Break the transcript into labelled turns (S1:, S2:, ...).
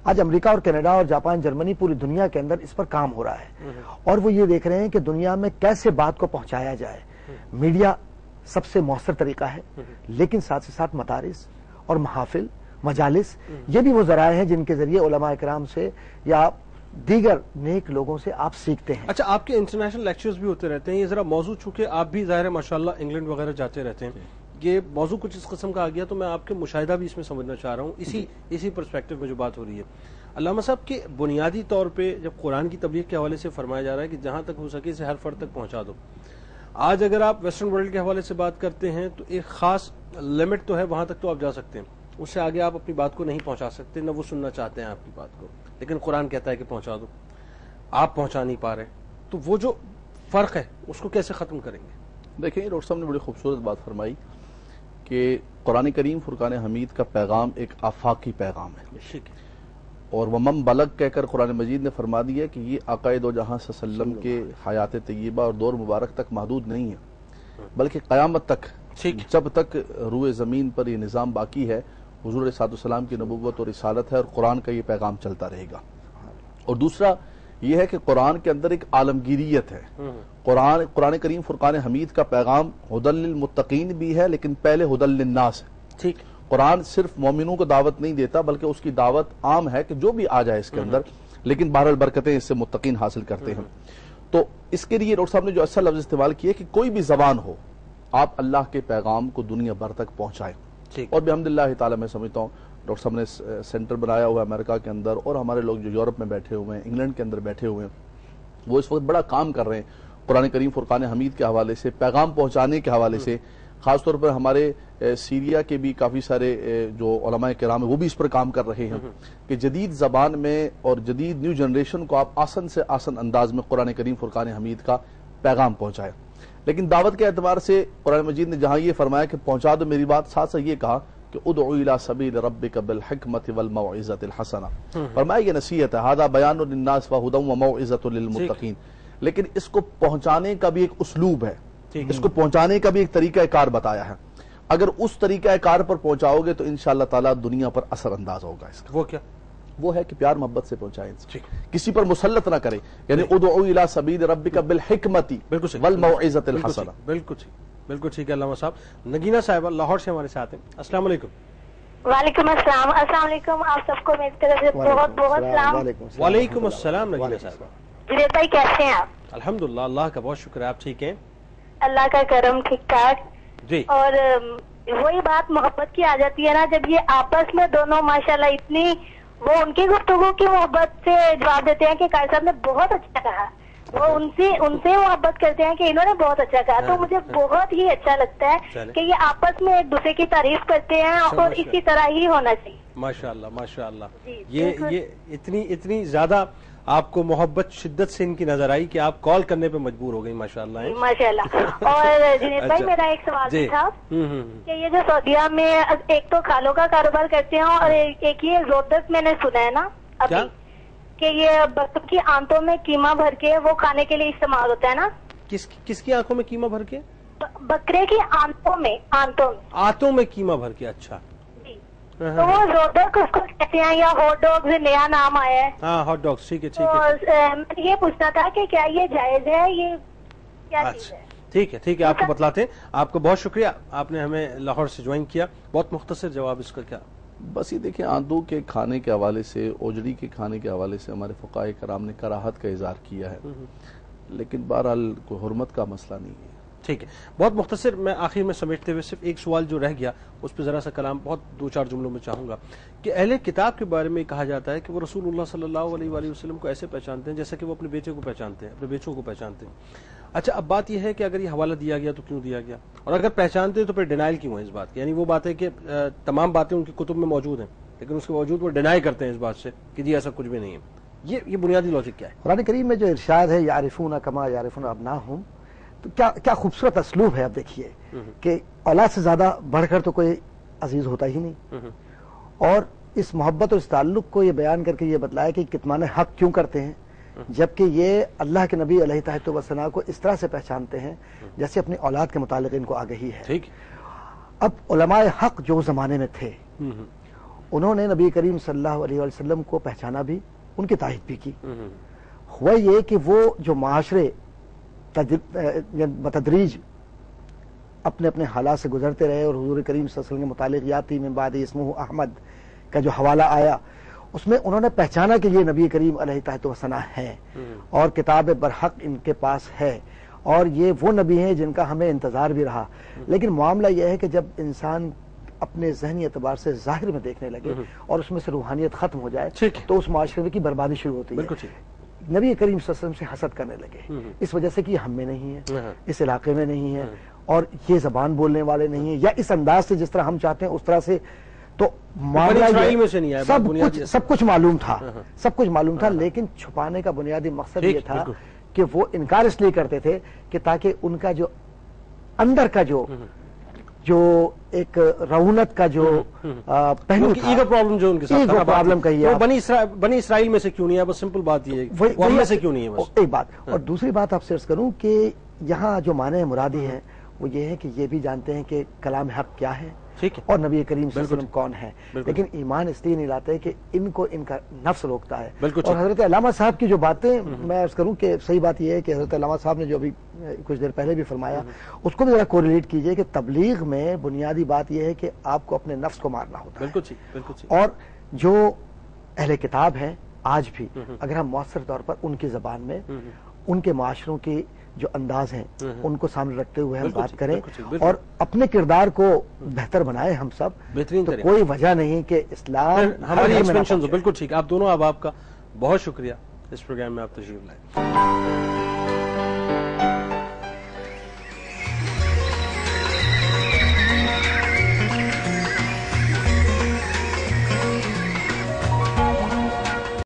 S1: آج امریکہ اور کینیڈا اور جاپان جرمنی پوری دنیا کے اندر اس پر کام ہو رہا ہے، اور وہ یہ دیکھ رہے ہیں کہ دنیا میں کیسے بات کو پہنچایا جائے۔ میڈیا سب سے مؤثر طریقہ ہے، لیکن ساتھ سے ساتھ مدارس اور محافل، مجالس، یہ بھی وہ ذرائع ہیں جن کے ذریعے علماء کرام سے یا دیگر نیک لوگوں سے آپ سیکھتے ہیں۔
S2: اچھا، آپ کے انٹرنیشنل لیکچرز بھی ہوتے رہتے ہیں، یہ ذرا موضوع چونکہ آپ بھی ظاہر ہے ماشاءاللہ انگلینڈ وغیرہ جاتے رہتے ہیں، یہ موضوع کچھ اس قسم کا آ گیا تو میں آپ کے مشاہدہ بھی اس میں سمجھنا چاہ رہا ہوں، اسی پرسپیکٹو میں جو بات ہو رہی ہے علامہ صاحب کہ بنیادی طور پہ جب قرآن کی تبلیغ کے حوالے سے فرمایا جا رہا ہے کہ جہاں تک ہو سکے اسے ہر فرد تک پہنچا دو، آج اگر آپ ویسٹرن ورلڈ کے حوالے سے بات کرتے ہیں تو ایک خاص لمٹ تو ہے، وہاں تک تو آپ جا سکتے ہیں، اس سے آگے آپ اپنی بات کو نہیں پہنچا سکتے، نہ وہ سننا چاہتے ہیں آپ کی بات کو، لیکن قرآن کہتا ہے کہ پہنچا دو، آپ پہنچا نہیں پا رہے، تو وہ جو فرق ہے اس کو کیسے ختم کریں گے؟
S3: دیکھیں ڈاکٹر صاحب نے بڑی خوبصورت بات فرمائی کہ قرآن کریم فرقان حمید کا پیغام ایک آفاقی پیغام ہے، اور ومن بلغ کہہ کر قرآن مجید نے فرما دیا کہ یہ آقا دو جہاں صلی اللہ علیہ وسلم کے حیات طیبہ اور دور مبارک تک محدود نہیں ہے، بلکہ قیامت تک جب تک روئے زمین پر یہ نظام باقی ہے حضور صلی اللہ علیہ وسلم کی نبوت اور رسالت ہے، اور قرآن کا یہ پیغام چلتا رہے گا۔ اور دوسرا یہ ہے کہ قرآن کے اندر ایک عالمگیریت ہے، قرآن کریم فرقان حمید کا پیغام ہدی للمتقین بھی ہے، لیکن پہلے ہدی للناس ہے۔ قرآن صرف مومنوں کو دعوت نہیں دیتا بلکہ اس کی دعوت عام ہے کہ جو بھی آ جائے اس کے اندر، لیکن بہرحال برکتیں اس سے متقین حاصل کرتے ہیں۔ تو اس کے لیے ڈاکٹر صاحب نے جو اچھا لفظ استعمال کیا کہ کوئی بھی زبان ہو آپ اللہ کے پیغام کو دنیا بھر تک پہنچائیں، اور بحمداللہ تعالی میں سمجھتا ہوں ڈاکٹر صاحب نے سینٹر بنایا ہوا ہے امریکہ کے اندر، اور ہمارے لوگ جو یورپ میں بیٹھے ہوئے ہیں، انگلینڈ کے اندر بیٹھے ہوئے ہیں، وہ اس وقت بڑا کام کر رہے ہیں قرآن کریم فرقان حمید کے حوالے سے، پیغام پہنچانے کے حوالے سے۔ خاص طور پر ہمارے سیریا کے بھی کافی سارے جو علماء کرام ہیں وہ بھی اس پر کام کر رہے ہیں کہ جدید زبان میں اور جدید نیو جنریشن کو آپ آسن سے آسن انداز میں قرآن کریم فرقان حمید کا پیغام پہنچائیں۔ لیکن دعوت کے اعتبار سے قرآن مجید نے جہاں یہ فرمایا کہ پہنچا دو میری بات، ساتھ ساتھ یہ کہا کہ ادعو الی سبیل ربک بالحکمت والموعظۃ الحسنہ، فرمایا یہ نصیحت ہے، ھذا بیان للناس وہدی وموعظۃ للمتقین، لیکن اس کو پہنچانے کا بھی ایک اسلوب ہے، اس کو پہنچانے کا بھی ایک طریقہ کار بتایا ہے، اگر اس طریقہ کار پر پہنچاؤ گے تو انشاءاللہ تعالی دنیا پر اثر انداز ہوگا اس کا۔
S2: وہ کیا؟ وہ
S3: ہے کہ پیار محبت سے پہنچائیں، کسی پر مسلط نہ کرے، یعنی ادعو الی سبیل ربک بالحکمت والموعظۃ الحسنہ۔
S2: بالکل ٹھیک ہے علامہ صاحب۔ نگینہ صاحبہ لاہور سے ہمارے ساتھ ہیں، السلام علیکم۔
S4: وعلیکم السلام، السلام علیکم، آپ سب کو میری طرف سے بہت بہت سلام۔
S2: وعلیکم السلام نگینہ صاحبہ۔
S4: جنید بھائی کیسے ہیں آپ؟
S2: الحمدللہ اللہ کا بہت شکر ہے، آپ ٹھیک ہیں؟
S4: اللہ کا کرم، ٹھیک ٹھاک
S2: جی۔
S4: اور وہی بات محبت کی آ جاتی ہے نا، جب یہ آپس میں دونوں ماشاءاللہ اتنی وہ ان کی گفتگو کی محبت سے جواب دیتے ہیں کہ قائد صاحب نے بہت اچھا کہا، وہ ان سے محبت کرتے ہیں کہ انہوں نے بہت اچھا کہا، تو مجھے بہت ہی اچھا لگتا ہے کہ یہ آپس میں ایک دوسرے کی تعریف کرتے ہیں، اور اسی طرح ہی ہونا چاہیے۔
S2: ماشاءاللہ ماشاءاللہ، یہ اتنی زیادہ آپ کو محبت شدت سے ان کی نظر آئی کہ آپ کال کرنے پہ مجبور ہو گئی، ماشاءاللہ ماشاءاللہ۔
S4: اور جنید بھائی میرا ایک سوال تھا کہ یہ جو سعودیہ میں ایک تو کھالوں کا کاروبار کرتے ہیں، اور ایک یہ زودت میں نے سنا ہے نا ابھی کہ یہ بکرے کی آنتوں میں قیمہ بھر کے وہ کھانے کے لیے استعمال ہوتا ہے نا۔
S2: کس کی آنکھوں میں قیمہ بھر کے؟
S4: بکرے کی آنتوں میں
S2: قیمہ بھر کے، اچھا
S4: تو وہ زودک اس کو کہتے ہیں، یا ہاٹ ڈاگز نیا نام آیا ہے؟
S2: ہاں ہاٹ ڈاگز، ٹھیک ہے ٹھیک
S4: ہے۔ میں یہ پوچھنا تھا کہ کیا یہ جائز ہے، یہ کیا چیز ہے؟
S2: ٹھیک ہے آپ کو بتلاتے ہیں۔ آپ کو بہت شکریہ، آپ نے ہمیں لاہور سے جوائن کیا، بہت مختصر جواب اس کا کیا؟
S3: بس یہ دیکھیں، آندوں کے کھانے کے حوالے سے، اوجڑی کے کھانے کے حوالے سے ہمارے فقہاء کرام نے کراہت کا اظہار کیا ہے، لیکن بہرحال کوئی حرمت کا مسئلہ نہیں ہے۔
S2: ٹھیک ہے، بہت مختصر، میں آخر میں سمیٹتے ہوئے صرف ایک سوال جو رہ گیا اس پہ ذرا سا کلام بہت 2-4 جملوں میں چاہوں گا کہ اہل کتاب کے بارے میں کہا جاتا ہے کہ وہ رسول اللہ صلی اللہ علیہ وآلہ وسلم کو ایسے پہچانتے ہیں جیسا کہ وہ اپنے بیٹے کو پہچانتے ہیں، اپنے بیچوں کو پہچانتے ہیں۔ اچھا، اب بات یہ ہے کہ اگر یہ حوالہ دیا گیا تو کیوں دیا گیا، اور اگر پہچانتے ہیں تو پھر ڈینائل کیوں ہے اس بات کی؟ یعنی وہ بات ہے کہ تمام باتیں ان کی کتب میں موجود ہیں لیکن اس کے باوجود وہ ڈینائی کرتے ہیں اس بات سے کہ جی ایسا کچھ بھی نہیں ہے۔ یہ بنیادی لاجک کیا ہے؟
S1: قرآن کریم میں جو ارشاد ہے یعرفون کما یعرفون ابناہم، تو کیا خوبصورت اسلوب ہے۔ اب دیکھیے کہ اولاد سے زیادہ بڑھ کر تو کوئی عزیز ہوتا ہی نہیں، اور اس محبت اور اس تعلق کو یہ بیان کر کے یہ بتلایا کہ کتمان حق کیوں کرتے ہیں، جبکہ یہ اللہ کے نبی علیہ الصلوۃ والسلام کو اس طرح سے پہچانتے ہیں جیسے اپنی اولاد کے متعلق ان کو آگہی ہے۔ اب علماء حق جو زمانے میں تھے انہوں نے نبی کریم صلی اللہ علیہ وسلم کو پہچانا بھی، ان کی تعریف بھی کی. ہوا یہ کہ وہ جو معاشرے بتدریج اپنے اپنے حالات سے گزرتے رہے اور حضور کریم صلی اللہ علیہ وسلم کے متعلق یاتی من بعد اسمہ احمد کا جو حوالہ آیا، اس میں انہوں نے پہچانا کہ یہ نبی کریم علیہ الصلوۃ والسلام ہے اور کتاب برحق ان کے پاس ہے اور یہ وہ نبی ہیں جن کا ہمیں انتظار بھی رہا. لیکن معاملہ یہ ہے کہ جب انسان اپنے ذہنی اعتبار سے ظاہر میں دیکھنے لگے اور اس میں سے روحانیت ختم ہو جائے تو اس معاشرے کی بربادی شروع ہوتی ہے. نبی کریم صلی اللہ علیہ وسلم سے حسد کرنے لگے اس وجہ سے کہ یہ ہم میں نہیں ہے، اس علاقے میں نہیں ہے اور یہ زبان بولنے والے نہیں ہیں یا اس انداز سے جس طرح ہم چاہتے ہیں اس طرح سے. تو معاملہ سب کچھ معلوم تھا، سب کچھ معلوم تھا، لیکن چھپانے کا بنیادی مقصد یہ تھا کہ وہ انکار اس لیے کرتے تھے کہ تاکہ ان کا جو اندر کا جو ایک رونت کا جو پہلو تھا،
S2: ایگو پرابلم جو ان کے ساتھ
S1: ایگو پرابلم کہی ہے،
S2: بنی اسرائیل میں سے کیوں نہیں ہے، بس سمپل بات یہ ہے وہ میں سے کیوں نہیں ہے. بس
S1: ایک بات. اور دوسری بات آپ سے عرض کروں کہ یہاں جو معنی مرادی ہے وہ یہ ہے کہ یہ بھی جانتے ہیں کہ کلام حق کیا ہے اور نبی کریم صلی اللہ علیہ وسلم کون ہے، لیکن ایمان اس لیے نہیں لاتے کہ ان کو ان کا نفس روکتا ہے. اور حضرت علامہ صاحب کی جو باتیں میں عرض کروں کہ صحیح بات یہ ہے کہ حضرت علامہ صاحب نے جو ابھی کچھ دیر پہلے بھی فرمایا اس کو بھی ذرا کوریلیٹ کیجئے کہ تبلیغ میں بنیادی بات یہ ہے کہ آپ کو اپنے نفس کو مارنا ہوتا ہے. اور جو اہل کتاب ہیں آج بھی اگر ہم مؤثر طور پر ان کی زبان میں ان کے معاشروں کی جو انداز ہیں ان کو سامنے رکھتے ہوئے ہم بات کریں اور اپنے کردار کو بہتر بنائیں ہم سب، تو کوئی وجہ نہیں کہ اسلام
S2: ہماری ایکسپینشن. بالکل ٹھیک. آپ دونوں آپ کا بہت شکریہ اس پروگرام میں آپ تشریف لائے.